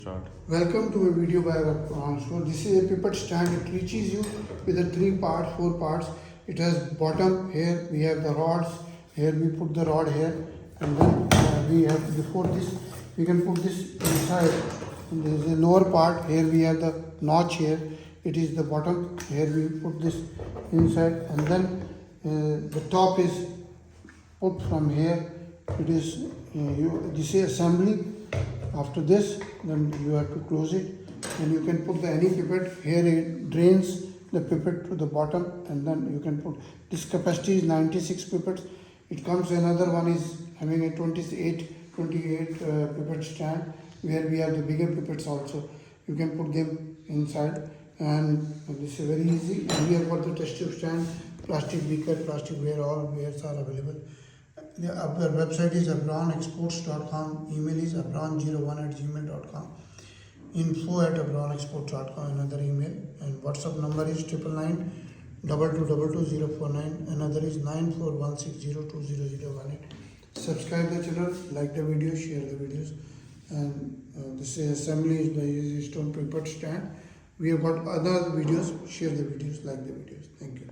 Start. Welcome to a video by Abron. So this is a pipette stand. It reaches you with the 4 parts. It has bottom here. We have the rods. Here we put the rod here, and then we have before this we can put this inside. And there is a lower part. Here we have the notch here. It is the bottom. Here we put this inside, and then the top is put from here. It is this is assembly. After this, then you have to close it, and you can put the any pipette here. It drains the pipette to the bottom, and then you can put this capacity is 96 pipettes. It comes another one is having a 28 pipette stand where we have the bigger pipettes also. You can put them inside, and this is very easy. And we have got the test tube stand, plastic beaker, plastic ware, all wares are available. Our website is abronexports.com, email is abron01@gmail.com, info@abronexports.com, another email, and WhatsApp number is 999-2222-049, another is 9416020018. Subscribe the channel, like the video, share the videos, and this assembly is by stone pipette stand. We have got other videos, share the videos, like the videos. Thank you.